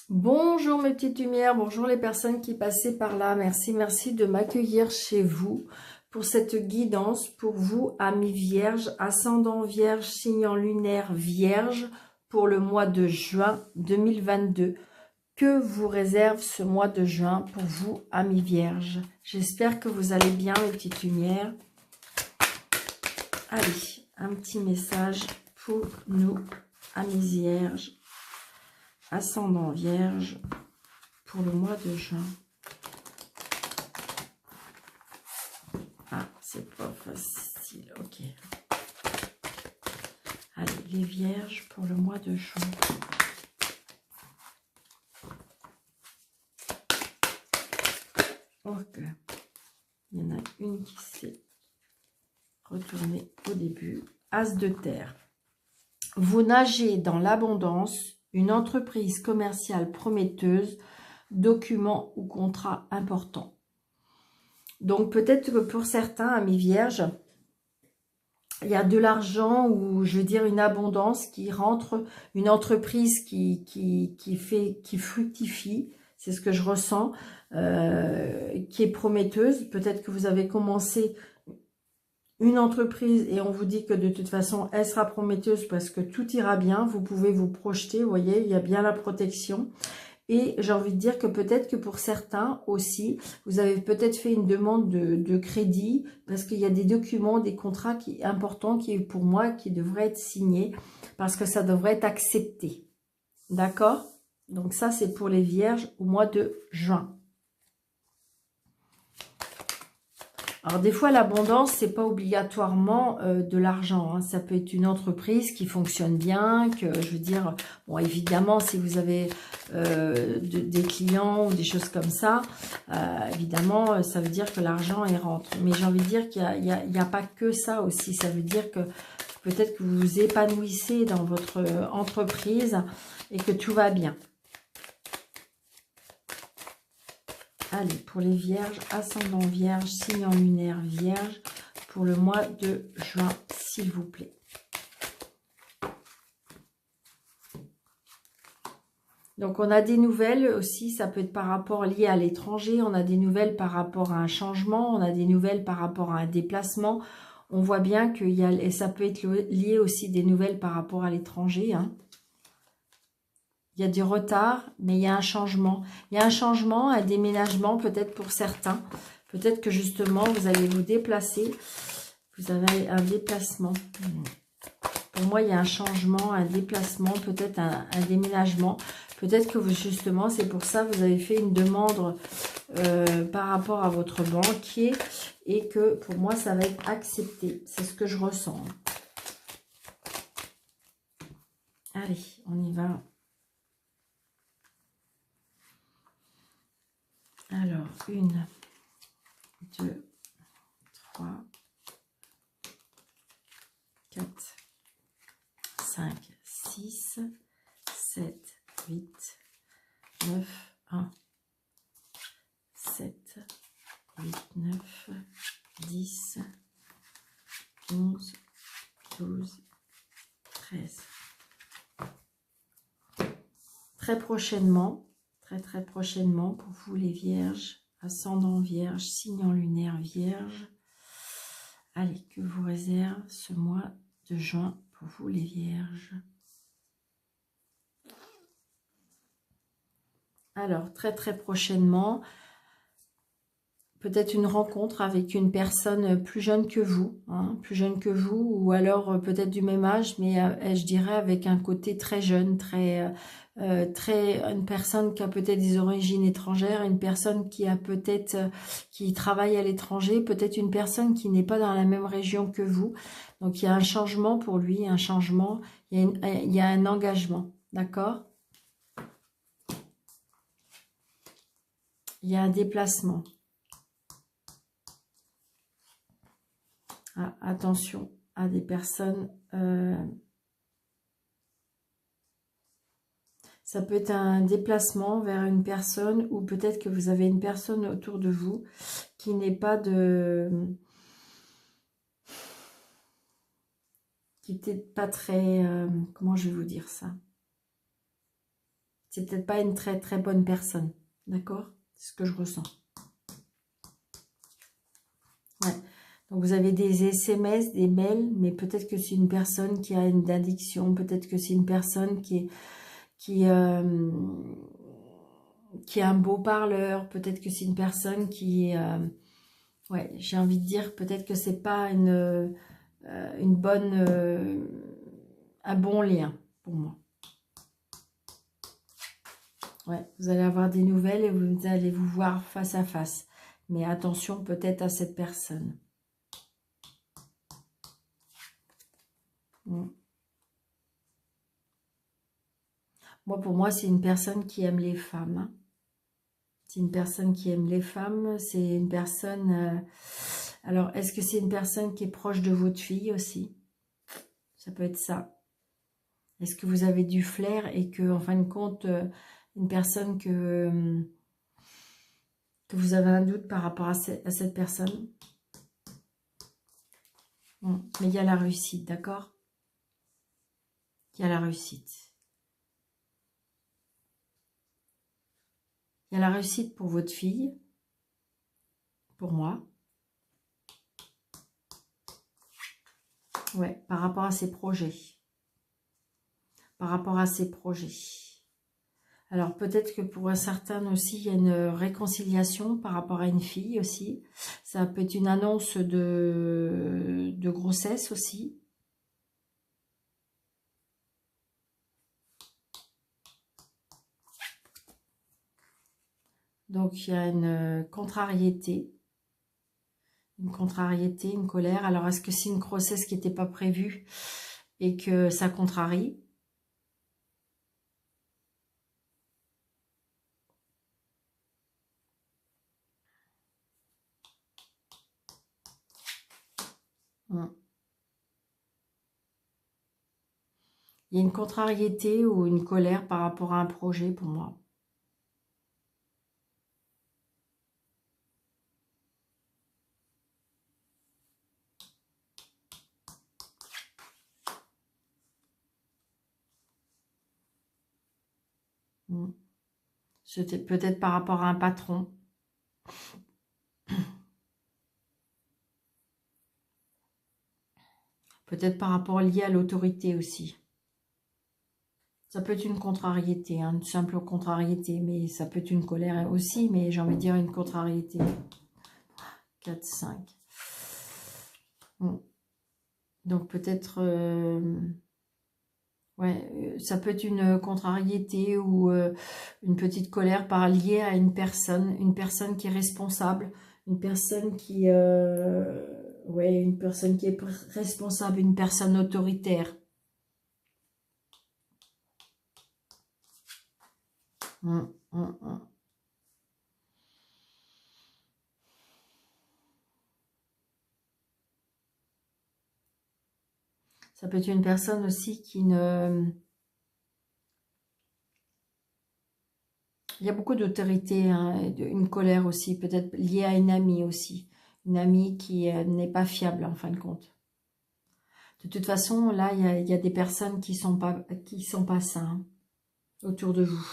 Bonjour mes petites lumières, bonjour les personnes qui passaient par là. Merci de m'accueillir chez vous pour cette guidance pour vous, amis vierges, ascendant vierge, signe lunaire vierge pour le mois de juin 2022. Que vous réserve ce mois de juin pour vous, amis vierges? J'espère que vous allez bien mes petites lumières. Allez, un petit message pour nous, amis vierges, ascendant vierge pour le mois de juin. Ah, c'est pas facile, ok. Allez, les vierges pour le mois de juin. Ok. Il y en a une qui s'est retournée au début. As de terre. Vous nagez dans l'abondance, une entreprise commerciale prometteuse, document ou contrat important. Donc peut-être que pour certains, amis vierges, il y a de l'argent ou je veux dire une abondance qui rentre, une entreprise qui fructifie, c'est ce que je ressens, qui est prometteuse. Peut-être que vous avez commencé une entreprise et on vous dit que de toute façon elle sera prometteuse parce que tout ira bien, vous pouvez vous projeter, vous voyez, il y a bien la protection. Et j'ai envie de dire que peut-être que pour certains aussi, vous avez peut-être fait une demande de crédit parce qu'il y a des documents, des contrats importants qui, pour moi, qui devraient être signés parce que ça devrait être accepté. D'accord? Donc ça, c'est pour les vierges au mois de juin. Alors des fois, l'abondance, c'est pas obligatoirement de l'argent. Hein. Ça peut être une entreprise qui fonctionne bien, que je veux dire, bon évidemment, si vous avez des clients ou des choses comme ça, évidemment, ça veut dire que l'argent y rentre. Mais j'ai envie de dire qu'il n'y a pas que ça aussi. Ça veut dire que peut-être que vous vous épanouissez dans votre entreprise et que tout va bien. Allez, pour les vierges, ascendant vierge, signe lunaire vierge, pour le mois de juin, s'il vous plaît. Donc, on a des nouvelles aussi, ça peut être par rapport lié à l'étranger, on a des nouvelles par rapport à un changement, on a des nouvelles par rapport à un déplacement. On voit bien qu'il y a, et ça peut être lié aussi des nouvelles par rapport à l'étranger, hein. Il y a du retard, mais il y a un changement. Il y a un changement, un déménagement peut-être pour certains. Peut-être que justement, vous allez vous déplacer. Vous avez un déplacement. Pour moi, il y a un changement, un déplacement, peut-être un déménagement. Peut-être que vous, justement, c'est pour ça que vous avez fait une demande par rapport à votre banquier. Et que pour moi, ça va être accepté. C'est ce que je ressens. Allez, on y va. Alors, 1, 2, 3, 4, 5, 6, 7, 8, 9, 1, 7, 8, 9, 10, 11, 12, 13. Très prochainement, très prochainement pour vous les vierges, ascendant vierge, signe lunaire vierge. Allez, que vous réserve ce mois de juin pour vous les vierges. Alors, très prochainement, peut-être une rencontre avec une personne plus jeune que vous, hein, plus jeune que vous, ou alors peut-être du même âge, mais je dirais avec un côté très jeune, une personne qui a peut-être des origines étrangères, une personne qui a peut-être qui travaille à l'étranger, peut-être une personne qui n'est pas dans la même région que vous. Donc il y a un changement pour lui, un changement, il y a un engagement, d'accord? Il y a un déplacement. Ah, attention à des personnes. Ça peut être un déplacement vers une personne ou peut-être que vous avez une personne autour de vous qui n'est pas de... qui n'était pas très... comment je vais vous dire ça? C'est peut-être pas une très très bonne personne. D'accord? C'est ce que je ressens. Ouais. Donc vous avez des SMS, des mails, mais peut-être que c'est une personne qui a une addiction, peut-être que c'est une personne qui a un beau parleur, peut-être que c'est une personne qui ouais, j'ai envie de dire, peut-être que c'est pas une bonne, un bon lien pour moi. Ouais, vous allez avoir des nouvelles et vous allez vous voir face à face. Mais attention peut-être à cette personne. Moi, pour moi, c'est une personne qui aime les femmes. Hein. C'est une personne qui aime les femmes. C'est une personne... alors, est-ce que c'est une personne qui est proche de votre fille aussi? Ça peut être ça. Est-ce que vous avez du flair et que, en fin de compte, une personne que vous avez un doute par rapport à cette personne? Mais il y a la réussite, d'accord? Il y a la réussite. Il y a la réussite pour votre fille, pour moi. Ouais, par rapport à ses projets. Par rapport à ses projets. Alors peut-être que pour un certain aussi, il y a une réconciliation par rapport à une fille aussi. Ça peut être une annonce de grossesse aussi. Donc il y a une contrariété. Une contrariété, une colère. Alors est-ce que c'est une grossesse qui n'était pas prévue et que ça contrarie? Il y a une contrariété ou une colère par rapport à un projet pour moi. C'était peut-être par rapport à un patron. Peut-être par rapport lié à l'autorité aussi. Ça peut être une contrariété, hein, une simple contrariété, mais ça peut être une colère aussi, mais j'ai envie de dire une contrariété. 4, 5. Donc peut-être... ouais, ça peut être une contrariété ou une petite colère liée à une personne qui est responsable, une personne qui... ouais, une personne qui est responsable, une personne autoritaire. Ça peut être une personne aussi qui ne... Il y a beaucoup d'autorité, hein, une colère aussi, peut-être liée à une amie aussi. Une amie qui n'est pas fiable en fin de compte. De toute façon, là, il y a des personnes qui sont pas sains autour de vous.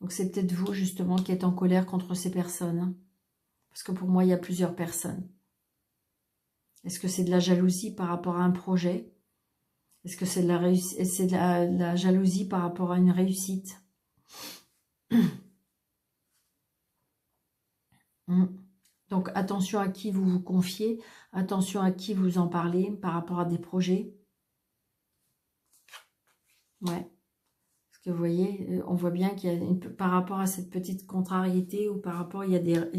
Donc c'est peut-être vous justement qui êtes en colère contre ces personnes. Hein. Parce que pour moi, il y a plusieurs personnes. Est-ce que c'est de la jalousie par rapport à un projet? Est-ce que c'est de la jalousie par rapport à une réussite? Donc attention à qui vous vous confiez, attention à qui vous en parlez par rapport à des projets. Ouais. Parce que vous voyez, on voit bien qu'il y a par rapport à cette petite contrariété ou par rapport, il y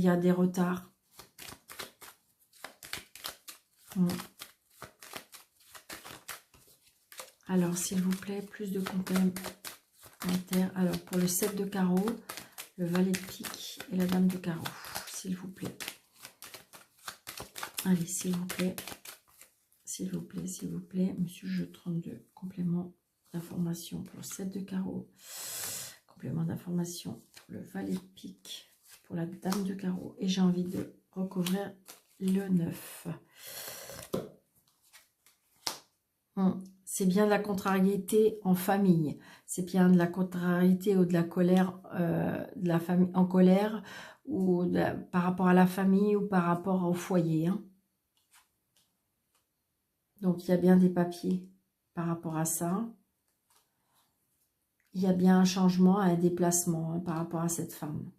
a des retards. Alors, s'il vous plaît, plus de commentaires. Alors, pour le 7 de carreau, le valet de pique et la dame de carreau, s'il vous plaît. Allez, s'il vous plaît. S'il vous plaît, s'il vous plaît. Monsieur Jeu 32, complément d'information pour le 7 de carreau. Complément d'information pour le valet de pique, pour la dame de carreau. Et j'ai envie de recouvrir le 9. C'est bien de la contrariété en famille. C'est bien de la contrariété ou de la colère, de la famille en colère, ou par rapport à la famille ou par rapport au foyer. Hein. Donc, il y a bien des papiers par rapport à ça. Il y a bien un changement, un déplacement hein, par rapport à cette femme.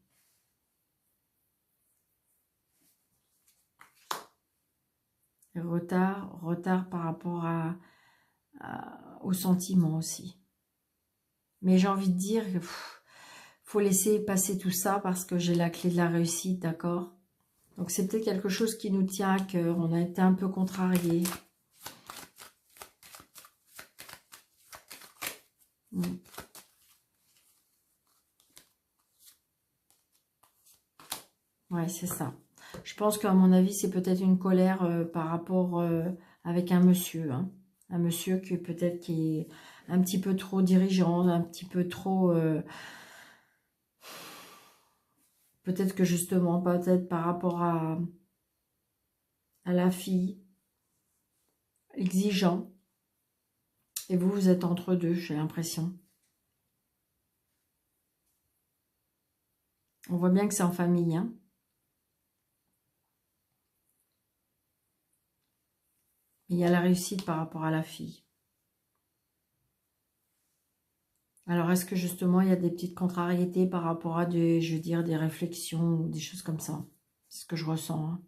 Retard par rapport aux sentiments aussi. Mais j'ai envie de dire que faut laisser passer tout ça parce que j'ai la clé de la réussite, d'accord? Donc c'est peut-être quelque chose qui nous tient à cœur. On a été un peu contrariés. Ouais, c'est ça. Je pense qu'à mon avis, c'est peut-être une colère par rapport avec un monsieur. Hein. Un monsieur qui peut-être qui est un petit peu trop dirigeant, un petit peu trop... peut-être que justement, peut-être par rapport à la fille, exigeant. Et vous, vous êtes entre deux, j'ai l'impression. On voit bien que c'est en famille, hein. Il y a la réussite par rapport à la fille. Alors, est-ce que justement, il y a des petites contrariétés par rapport à des, je veux dire, des réflexions ou des choses comme ça? C'est ce que je ressens.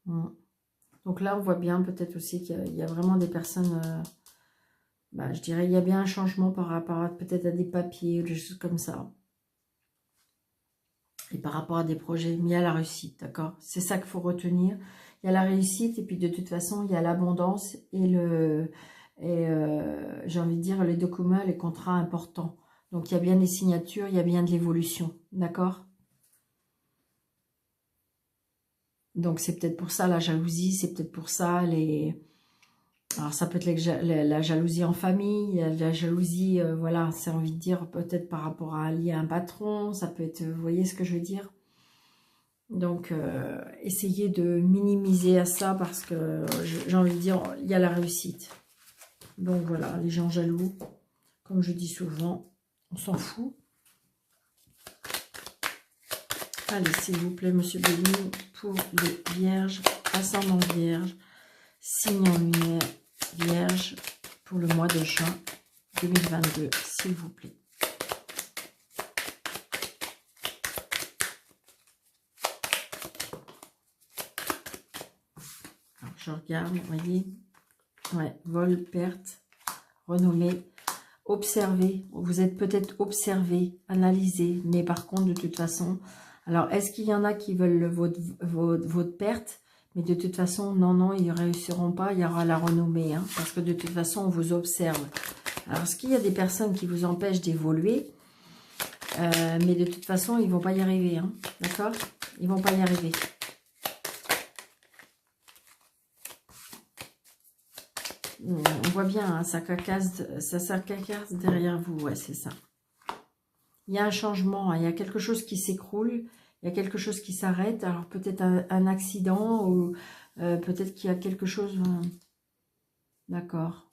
Hein. Donc là, on voit bien peut-être aussi qu'il y a vraiment des personnes, je dirais, il y a bien un changement par rapport peut-être à des papiers ou des choses comme ça. Et par rapport à des projets, mais il y a la réussite, d'accord? C'est ça qu'il faut retenir. Il y a la réussite et puis de toute façon, il y a l'abondance et j'ai envie de dire les documents, les contrats importants. Donc il y a bien des signatures, il y a bien de l'évolution, d'accord? Donc c'est peut-être pour ça la jalousie, c'est peut-être pour ça les... Alors ça peut être la jalousie en famille, la jalousie, voilà, c'est envie de dire peut-être par rapport à lié à un patron, ça peut être, vous voyez ce que je veux dire? Donc, essayez de minimiser à ça parce que j'ai envie de dire, il y a la réussite. Donc voilà, les gens jaloux, comme je dis souvent, on s'en fout. Allez, s'il vous plaît, Monsieur Béni, pour les vierges, ascendant vierge, signe en lumière, vierge, pour le mois de juin 2022, s'il vous plaît. Alors, je regarde, vous voyez, ouais, vol, perte, renommée, observer, vous êtes peut-être observé, analysé, mais par contre, de toute façon, alors, est-ce qu'il y en a qui veulent votre perte? Mais de toute façon, non, ils ne réussiront pas, il y aura la renommée, hein, parce que de toute façon, on vous observe. Alors, est-ce qu'il y a des personnes qui vous empêchent d'évoluer? Mais de toute façon, ils ne vont pas y arriver, hein, d'accord? Ils ne vont pas y arriver. On voit bien, hein, ça cacasse derrière vous, ouais, c'est ça. Il y a un changement, hein, il y a quelque chose qui s'écroule, il y a quelque chose qui s'arrête. Alors peut-être un accident ou peut-être qu'il y a quelque chose... D'accord.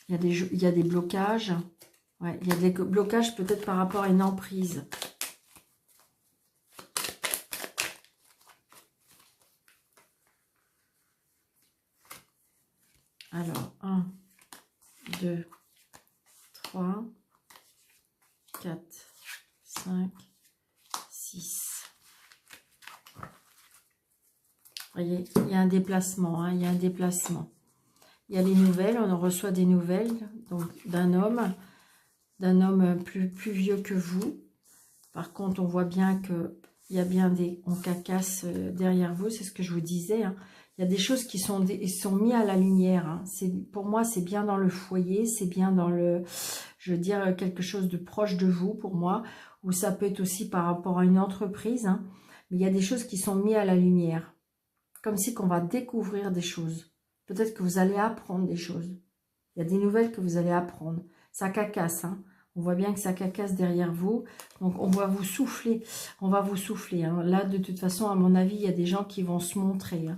Il y a des blocages. Ouais, il y a des blocages peut-être par rapport à une emprise. Alors, 1, 2, 3, 4, 5, 6. Vous voyez, il y a un déplacement, hein, il y a un déplacement. Il y a les nouvelles, on en reçoit des nouvelles donc d'un homme plus vieux que vous. Par contre, on voit bien que il y a bien des on cacasse derrière vous, c'est ce que je vous disais. Hein. Il y a des choses qui sont mises à la lumière. Hein. Pour moi, c'est bien dans le foyer, c'est bien dans le, je veux dire, quelque chose de proche de vous pour moi, ou ça peut être aussi par rapport à une entreprise. Hein. Mais il y a des choses qui sont mises à la lumière, comme si qu'on va découvrir des choses. Peut-être que vous allez apprendre des choses. Il y a des nouvelles que vous allez apprendre. Ça cacasse, hein. On voit bien que ça cacasse derrière vous. Donc, on va vous souffler. On va vous souffler. Hein. Là, de toute façon, à mon avis, il y a des gens qui vont se montrer. Hein.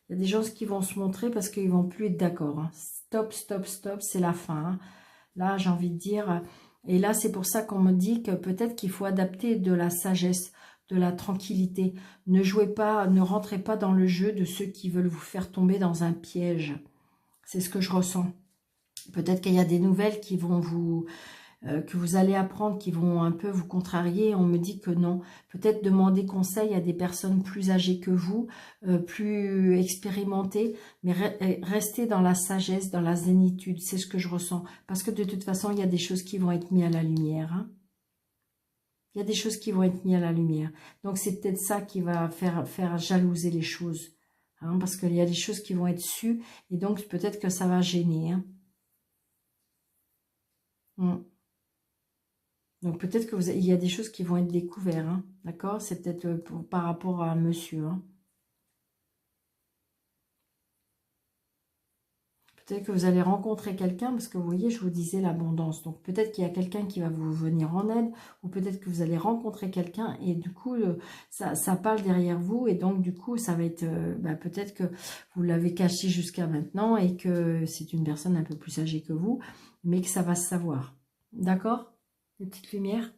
Il y a des gens qui vont se montrer parce qu'ils vont plus être d'accord. Hein. Stop, stop, stop, c'est la fin. Hein. Là, j'ai envie de dire... Et là, c'est pour ça qu'on me dit que peut-être qu'il faut adapter de la sagesse, de la tranquillité. Ne jouez pas, ne rentrez pas dans le jeu de ceux qui veulent vous faire tomber dans un piège. C'est ce que je ressens. Peut-être qu'il y a des nouvelles qui vont vous... que vous allez apprendre, qui vont un peu vous contrarier. On me dit que non. Peut-être demander conseil à des personnes plus âgées que vous, plus expérimentées, mais restez dans la sagesse, dans la zénitude. C'est ce que je ressens. Parce que de toute façon, il y a des choses qui vont être mises à la lumière. Hein. Il y a des choses qui vont être mises à la lumière. Donc, c'est peut-être ça qui va faire jalouser les choses. Hein, parce qu'il y a des choses qui vont être sues. Et donc, peut-être que ça va gêner. Hein. Donc peut-être que il y a des choses qui vont être découvertes, hein, d'accord? C'est peut-être par rapport à un monsieur. Hein. Peut-être que vous allez rencontrer quelqu'un, parce que vous voyez, je vous disais l'abondance. Donc peut-être qu'il y a quelqu'un qui va vous venir en aide, ou peut-être que vous allez rencontrer quelqu'un, et du coup, ça parle derrière vous, et donc du coup, ça va être... peut-être que vous l'avez caché jusqu'à maintenant, et que c'est une personne un peu plus âgée que vous, mais que ça va se savoir. D'accord? Une petite lumière.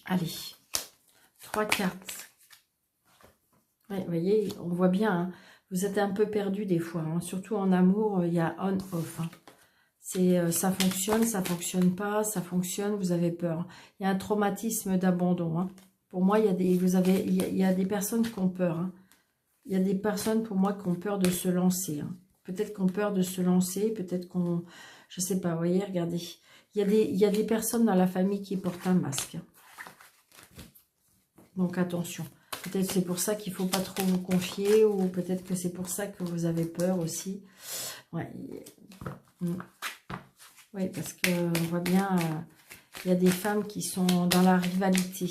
Allez, 3 cartes. Ouais, vous voyez, on voit bien, hein, vous êtes un peu perdu des fois, hein, surtout en amour, il y a on-off. Hein. Ça fonctionne pas, ça fonctionne, vous avez peur. Il y a un traumatisme d'abandon. Hein. Pour moi, il y a des personnes qui ont peur. Hein. Il y a des personnes, pour moi, qui ont peur de se lancer. Hein. Peut-être qu'on a peur de se lancer, peut-être qu'on... Je sais pas, vous voyez, regardez. Il y a des personnes dans la famille qui portent un masque. Donc, attention. Peut-être c'est pour ça qu'il ne faut pas trop vous confier, ou peut-être que c'est pour ça que vous avez peur aussi. Ouais. Oui, parce qu'on voit bien, il y a des femmes qui sont dans la rivalité.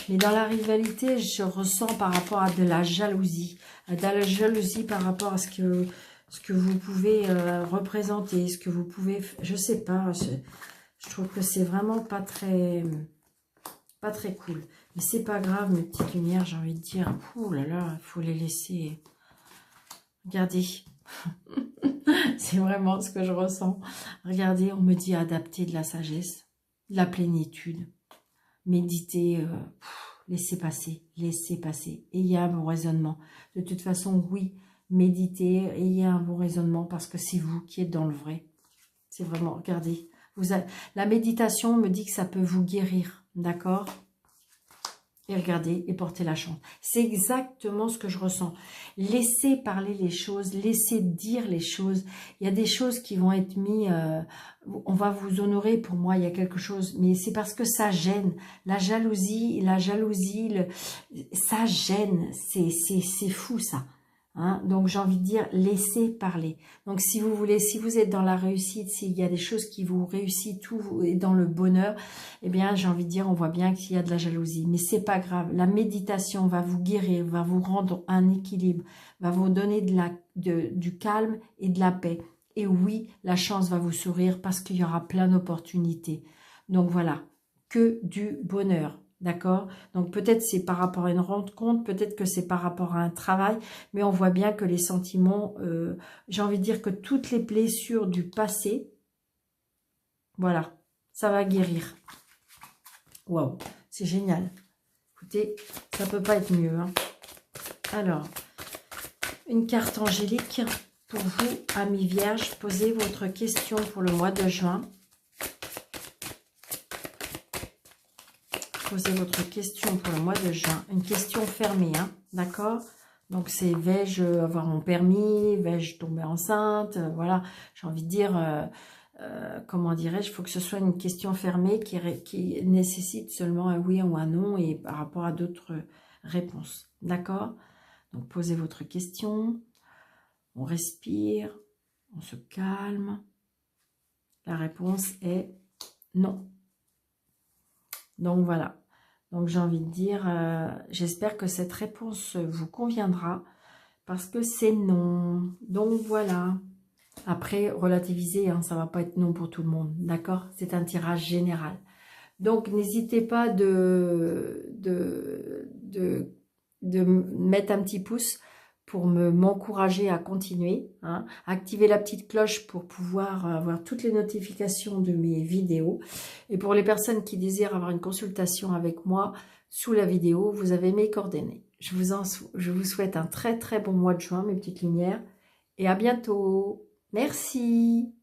Mais dans la rivalité, je ressens par rapport à de la jalousie. De la jalousie par rapport à ce que vous pouvez représenter, ce que vous pouvez... Je sais pas, je trouve que c'est vraiment pas très cool. Mais c'est pas grave, mes petites lumières, j'ai envie de dire. Ouh là là, il faut les laisser. Regardez. C'est vraiment ce que je ressens. Regardez, on me dit adapter de la sagesse, de la plénitude. Méditer, laissez passer, laissez passer. Ayez un bon raisonnement. De toute façon, oui, méditez, ayez un bon raisonnement parce que c'est vous qui êtes dans le vrai. C'est vraiment, regardez. La méditation me dit que ça peut vous guérir, d'accord ? Et regardez, et portez la chance. C'est exactement ce que je ressens. Laissez parler les choses, laissez dire les choses. Il y a des choses qui vont être mises, on va vous honorer, pour moi, il y a quelque chose, mais c'est parce que ça gêne. La jalousie, ça gêne, c'est fou ça. Hein, donc j'ai envie de dire, laissez parler. Donc si vous voulez, si vous êtes dans la réussite, s'il y a des choses qui vous réussissent, tout est dans le bonheur, eh bien j'ai envie de dire, on voit bien qu'il y a de la jalousie. Mais c'est pas grave, la méditation va vous guérir, va vous rendre un équilibre, va vous donner du calme et de la paix. Et oui, la chance va vous sourire parce qu'il y aura plein d'opportunités. Donc voilà, que du bonheur. D'accord? Donc peut-être c'est par rapport à une rencontre, peut-être que c'est par rapport à un travail, mais on voit bien que les sentiments, j'ai envie de dire que toutes les blessures du passé, voilà, ça va guérir. Waouh, c'est génial. Écoutez, ça peut pas être mieux. Hein. Alors, une carte angélique pour vous, amis vierges. Posez votre question pour le mois de juin. Posez votre question pour le mois de juin. Une question fermée, hein, d'accord? Donc, c'est vais-je avoir mon permis? Vais-je tomber enceinte? Voilà, j'ai envie de dire, comment dirais-je? Il faut que ce soit une question fermée qui nécessite seulement un oui ou un non et par rapport à d'autres réponses, d'accord? Donc, posez votre question. On respire, on se calme. La réponse est non. Donc voilà, donc j'ai envie de dire, j'espère que cette réponse vous conviendra, parce que c'est non. Donc voilà, Après, relativiser, hein, ça va pas être non pour tout le monde, d'accord? C'est un tirage général. Donc, n'hésitez pas de mettre un petit pouce pour m'encourager à continuer. Hein. Activez la petite cloche pour pouvoir avoir toutes les notifications de mes vidéos. Et pour les personnes qui désirent avoir une consultation avec moi, sous la vidéo, vous avez mes coordonnées. Je vous souhaite un très très bon mois de juin, mes petites lumières. Et à bientôt. Merci.